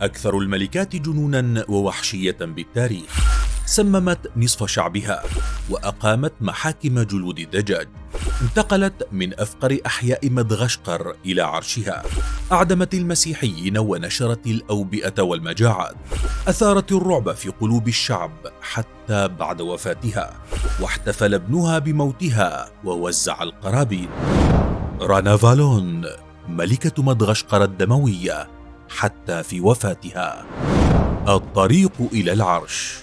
أكثر الملكات جنوناً ووحشية بالتاريخ، سممت نصف شعبها وأقامت محاكم جلود الدجاج، انتقلت من أفقر أحياء مدغشقر إلى عرشها، أعدمت المسيحيين ونشرت الأوبئة والمجاعات، أثارت الرعب في قلوب الشعب حتى بعد وفاتها، واحتفل ابنها بموتها ووزع القرابين. رانا فالون، ملكة مدغشقر الدموية حتى في وفاتها. الطريق إلى العرش.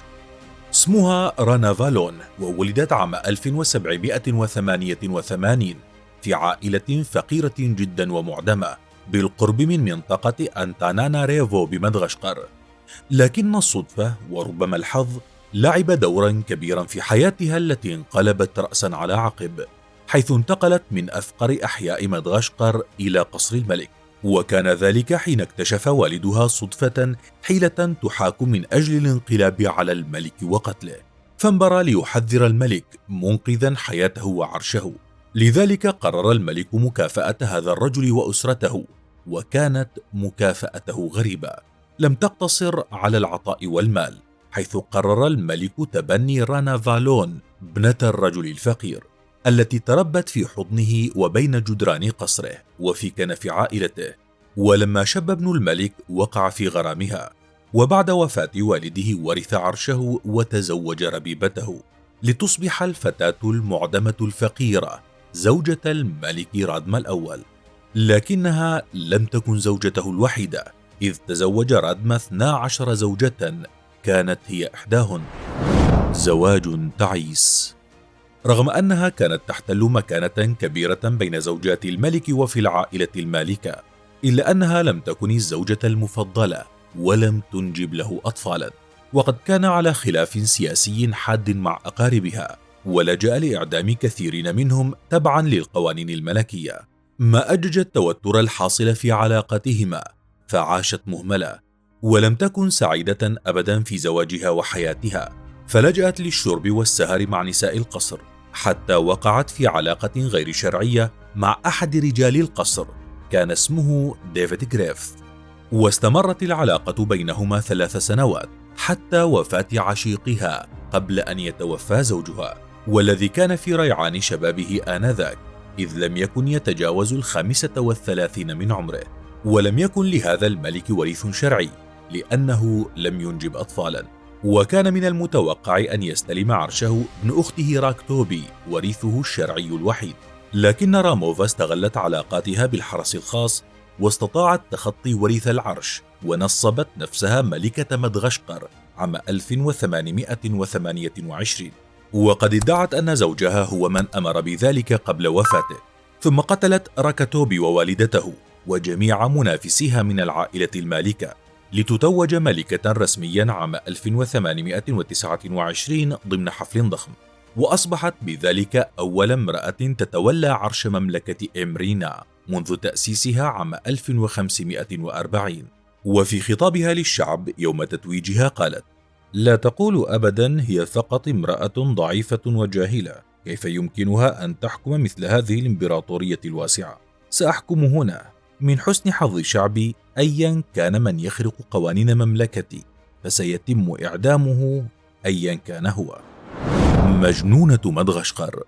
اسمها رانا فالون، وولدت عام 1788 في عائلة فقيرة جدا ومعدمة بالقرب من منطقة أنتاناناريفو بمدغشقر، لكن الصدفة وربما الحظ لعب دورا كبيرا في حياتها التي انقلبت رأسا على عقب، حيث انتقلت من أفقر أحياء مدغشقر إلى قصر الملك، وكان ذلك حين اكتشف والدها صدفة حيلة تحاك من أجل الانقلاب على الملك وقتله، فانبرى ليحذر الملك منقذا حياته وعرشه. لذلك قرر الملك مكافأة هذا الرجل وأسرته، وكانت مكافأته غريبة، لم تقتصر على العطاء والمال، حيث قرر الملك تبني رانا فالون ابنة الرجل الفقير التي تربت في حضنه وبين جدران قصره وفي كنف عائلته. ولما شب ابن الملك وقع في غرامها، وبعد وفاة والده ورث عرشه وتزوج ربيبته، لتصبح الفتاة المعدمة الفقيرة زوجة الملك رادما الأول. لكنها لم تكن زوجته الوحيدة، إذ تزوج رادما 12 زوجة كانت هي إحداهن. زواج تعيس. رغم أنها كانت تحتل مكانة كبيرة بين زوجات الملك وفي العائلة المالكة، إلا أنها لم تكن الزوجة المفضلة ولم تنجب له أطفالا، وقد كان على خلاف سياسي حاد مع أقاربها، ولجأ لإعدام كثيرين منهم تبعا للقوانين الملكية، ما أجج التوتر الحاصل في علاقتهما، فعاشت مهملة ولم تكن سعيدة أبدا في زواجها وحياتها، فلجأت للشرب والسهر مع نساء القصر، حتى وقعت في علاقة غير شرعية مع أحد رجال القصر كان اسمه ديفيد غريف، واستمرت العلاقة بينهما 3 سنوات حتى وفاة عشيقها قبل أن يتوفى زوجها، والذي كان في ريعان شبابه آنذاك، إذ لم يكن يتجاوز 35 من عمره، ولم يكن لهذا الملك وريث شرعي لأنه لم ينجب أطفالا، وكان من المتوقع أن يستلم عرشه ابن أخته راكتوبي وريثه الشرعي الوحيد. لكن راموفا استغلت علاقاتها بالحرس الخاص واستطاعت تخطي وريث العرش، ونصبت نفسها ملكة مدغشقر عام 1828، وقد ادعت أن زوجها هو من أمر بذلك قبل وفاته، ثم قتلت راكتوبي ووالدته وجميع منافسيها من العائلة المالكة، لتتوج ملكة رسميا عام 1829 ضمن حفل ضخم، وأصبحت بذلك أول امرأة تتولى عرش مملكة إمرينا منذ تأسيسها عام 1540. وفي خطابها للشعب يوم تتويجها قالت: لا تقولوا أبدا هي فقط امرأة ضعيفة وجاهلة، كيف يمكنها أن تحكم مثل هذه الإمبراطورية الواسعة؟ سأحكم هنا من حسن حظ شعبي أيا كان من يخرق قوانين مملكتي، فسيتم إعدامه أيا كان هو. مجنونة مدغشقر.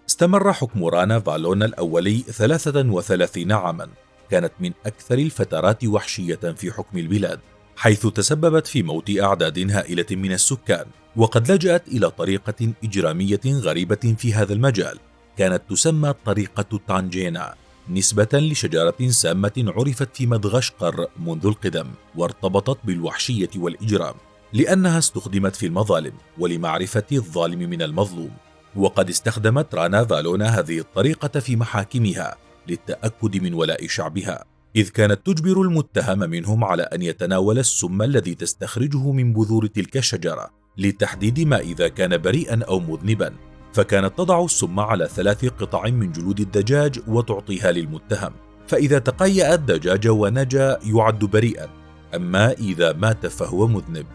استمر حكم رانا فالون الأولي 33 عاما، كانت من أكثر الفترات وحشية في حكم البلاد، حيث تسببت في موت أعداد هائلة من السكان، وقد لجأت إلى طريقة إجرامية غريبة في هذا المجال، كانت تسمى طريقة تانجينا، نسبة لشجرة سامة عرفت في مدغشقر منذ القدم، وارتبطت بالوحشية والإجرام لأنها استخدمت في المظالم ولمعرفة الظالم من المظلوم. وقد استخدمت رانا فالون هذه الطريقة في محاكمها للتأكد من ولاء شعبها، إذ كانت تجبر المتهم منهم على أن يتناول السم الذي تستخرجه من بذور تلك الشجرة لتحديد ما إذا كان بريئا أو مذنبا، فكانت تضع السم على 3 قطع من جلود الدجاج وتعطيها للمتهم، فإذا تقيأ الدجاج ونجا يعد بريئا، أما إذا مات فهو مذنب.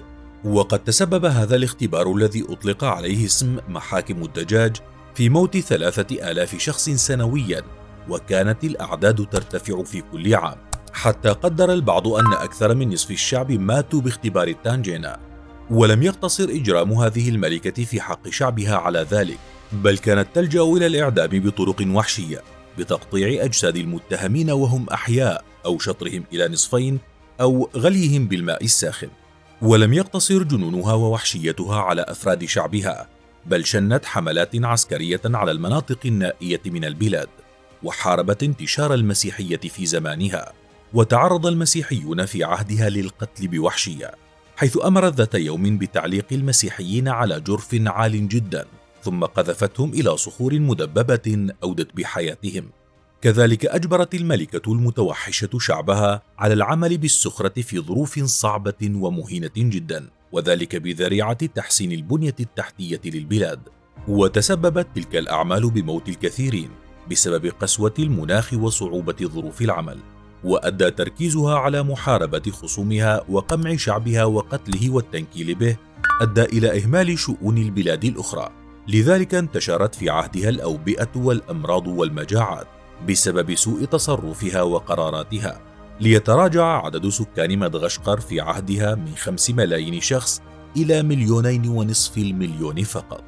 وقد تسبب هذا الاختبار الذي أطلق عليه اسم محاكم الدجاج في موت 3000 شخص سنويا، وكانت الأعداد ترتفع في كل عام، حتى قدر البعض أن أكثر من نصف الشعب ماتوا باختبار التانجينا. ولم يقتصر إجرام هذه الملكة في حق شعبها على ذلك، بل كانت تلجأ إلى الإعدام بطرق وحشية، بتقطيع أجساد المتهمين وهم أحياء، أو شطرهم إلى نصفين، أو غليهم بالماء الساخن. ولم يقتصر جنونها ووحشيتها على أفراد شعبها، بل شنت حملات عسكرية على المناطق النائية من البلاد، وحاربت انتشار المسيحية في زمانها. وتعرض المسيحيون في عهدها للقتل بوحشية، حيث أمرت ذات يوم بتعليق المسيحيين على جرف عال جدا، ثم قذفتهم إلى صخور مدببة أودت بحياتهم. كذلك أجبرت الملكة المتوحشة شعبها على العمل بالسخرة في ظروف صعبة ومهينة جدا، وذلك بذريعة تحسين البنية التحتية للبلاد. وتسببت تلك الأعمال بموت الكثيرين بسبب قسوة المناخ وصعوبة ظروف العمل، وأدى تركيزها على محاربة خصومها وقمع شعبها وقتله والتنكيل به أدى إلى إهمال شؤون البلاد الأخرى. لذلك انتشرت في عهدها الأوبئة والأمراض والمجاعات بسبب سوء تصرفها وقراراتها، ليتراجع عدد سكان مدغشقر في عهدها من 5 ملايين شخص إلى 2.5 مليون فقط.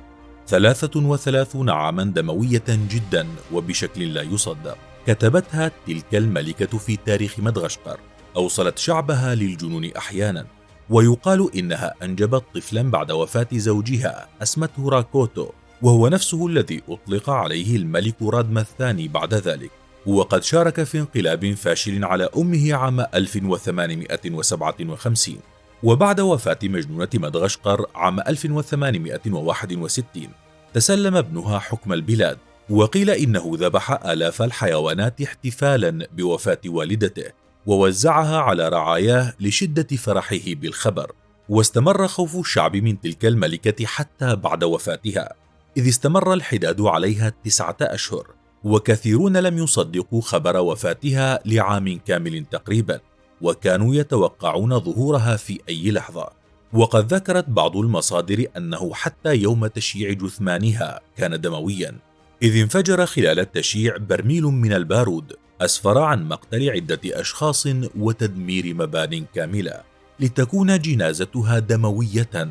33 عاما دموية جدا وبشكل لا يصدق كتبتها تلك الملكة في تاريخ مدغشقر، أوصلت شعبها للجنون أحيانا. ويقال إنها أنجبت طفلا بعد وفاة زوجها أسمته راكوتو، وهو نفسه الذي أطلق عليه الملك رادما الثاني بعد ذلك. وقد شارك في انقلاب فاشل على أمه عام 1857، وبعد وفاة مجنونة مدغشقر عام 1861 تسلم ابنها حكم البلاد. وقيل إنه ذبح آلاف الحيوانات احتفالا بوفاة والدته، ووزعها على رعاياه لشدة فرحه بالخبر. واستمر خوف الشعب من تلك الملكة حتى بعد وفاتها، إذ استمر الحداد عليها 9 أشهر، وكثيرون لم يصدقوا خبر وفاتها لعام كامل تقريبا، وكانوا يتوقعون ظهورها في أي لحظة. وقد ذكرت بعض المصادر أنه حتى يوم تشييع جثمانها كان دمويا، إذ انفجر خلال التشييع برميل من البارود أسفر عن مقتل عدة أشخاص وتدمير مبان كاملة، لتكون جنازتها دموية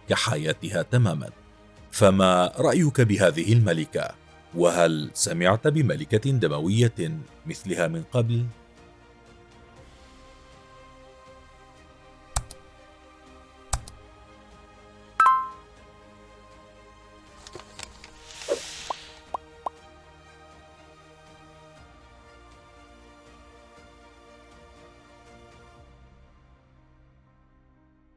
كحياتها تماما. فما رأيك بهذه الملكة؟ وهل سمعت بملكة دموية مثلها من قبل؟